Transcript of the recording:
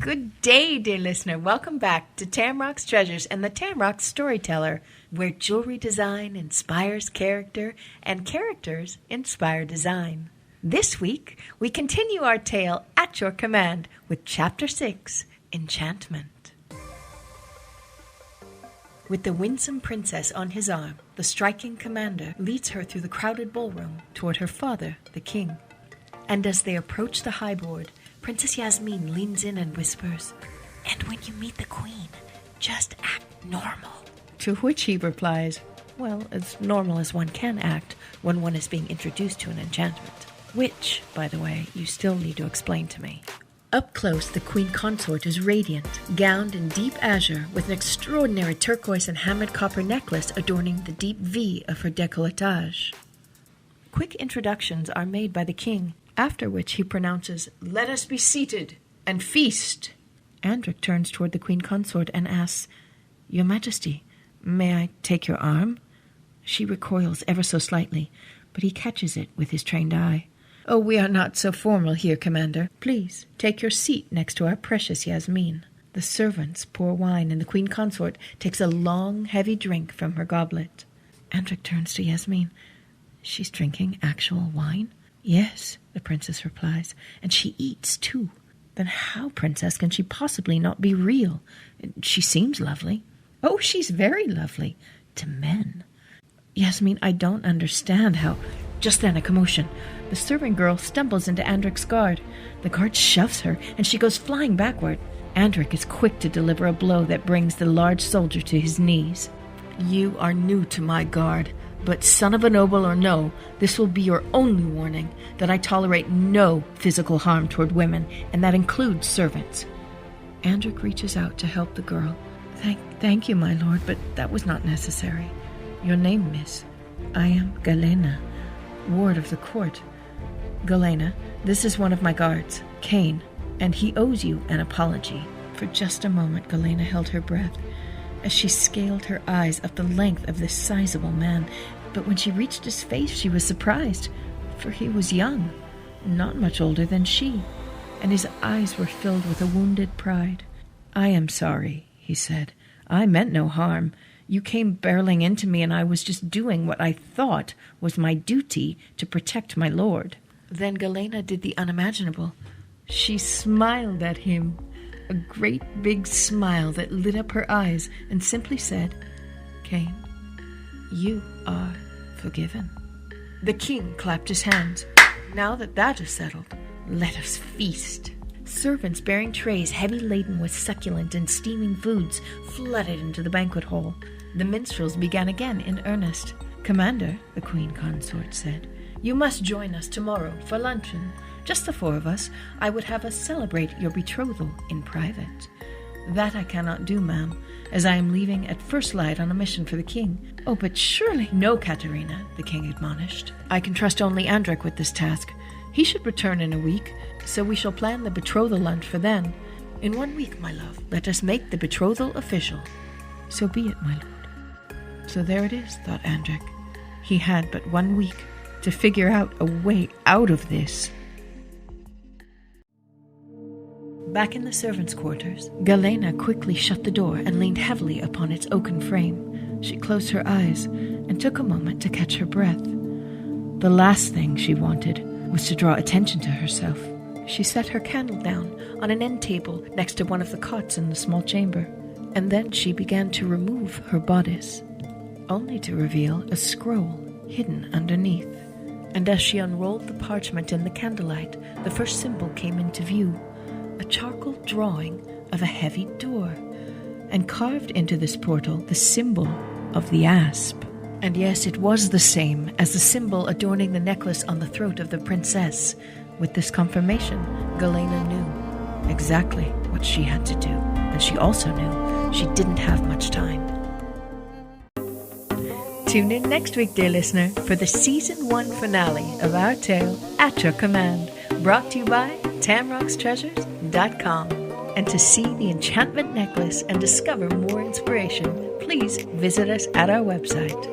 Good day, dear listener. Welcome back to Tamrock's Treasures and the Tamrock Storyteller, where jewelry design inspires character and characters inspire design. This week, we continue our tale at your command with Chapter 6, Enchantment. With the winsome princess on his arm, the striking commander leads her through the crowded ballroom toward her father, the king. And as they approach the high board, Princess Yasmin leans in and whispers, "And when you meet the queen, just act normal." To which he replies, "Well, as normal as one can act when one is being introduced to an enchantment. Which, by the way, you still need to explain to me." Up close, the queen consort is radiant, gowned in deep azure with an extraordinary turquoise and hammered copper necklace adorning the deep V of her décolletage. Quick introductions are made by the king, after which he pronounces, "Let us be seated and feast." Andric turns toward the queen consort and asks, "Your Majesty, may I take your arm?" She recoils ever so slightly, but he catches it with his trained eye. "Oh, we are not so formal here, Commander. Please, take your seat next to our precious Yasmin." The servants pour wine, and the queen consort takes a long, heavy drink from her goblet. Andric turns to Yasmin. "She's drinking actual wine?" "Yes," the princess replies, "and she eats, too." "Then how, princess, can she possibly not be real? She seems lovely." "Oh, she's very lovely. To men." "Yasmin, I don't understand how—" Just then a commotion. The servant girl stumbles into Andric's guard. The guard shoves her, and she goes flying backward. Andric is quick to deliver a blow that brings the large soldier to his knees. "You are new to my guard. But son of a noble or no, this will be your only warning that I tolerate no physical harm toward women, and that includes servants." Andric reaches out to help the girl. Thank you, my lord, but that was not necessary. Your name, miss?" "I am Galena, ward of the court." "Galena, this is one of my guards, Cain, and he owes you an apology." For just a moment, Galena held her breath as she scaled her eyes up the length of this sizable man, but when she reached his face she was surprised, for he was young, not much older than she, and his eyes were filled with a wounded pride. "I am sorry," he said. "I meant no harm. You came barreling into me, and I was just doing what I thought was my duty to protect my lord." Then Galena did the unimaginable. She smiled at him, a great big smile that lit up her eyes, and simply said, "Cain, you are forgiven." The king clapped his hands. "Now that is settled, let us feast." Servants bearing trays heavy laden with succulent and steaming foods flooded into the banquet hall. The minstrels began again in earnest. "Commander," the queen consort said, "you must join us tomorrow for luncheon. Just the four of us. I would have us celebrate your betrothal in private." "That I cannot do, ma'am, as I am leaving at first light on a mission for the king." "Oh, but surely—" "No, Katerina," the king admonished. "I can trust only Andric with this task. He should return in a week, so we shall plan the betrothal lunch for then. In 1 week, my love, let us make the betrothal official." "So be it, my lord." So there it is, thought Andric. He had but 1 week to figure out a way out of this. Back in the servants' quarters, Galena quickly shut the door and leaned heavily upon its oaken frame. She closed her eyes and took a moment to catch her breath. The last thing she wanted was to draw attention to herself. She set her candle down on an end table next to one of the cots in the small chamber, and then she began to remove her bodice, only to reveal a scroll hidden underneath. And as she unrolled the parchment in the candlelight, the first symbol came into view, a charcoal drawing of a heavy door, and carved into this portal the symbol of the asp. And yes, it was the same as the symbol adorning the necklace on the throat of the princess. With this confirmation, Galena knew exactly what she had to do, and she also knew she didn't have much time. Tune in next week, dear listener, for the Season 1 finale of our tale, At Your Command, brought to you by Tamrock'sTreasures.com. And to see the enchantment necklace and discover more inspiration, please visit us at our website.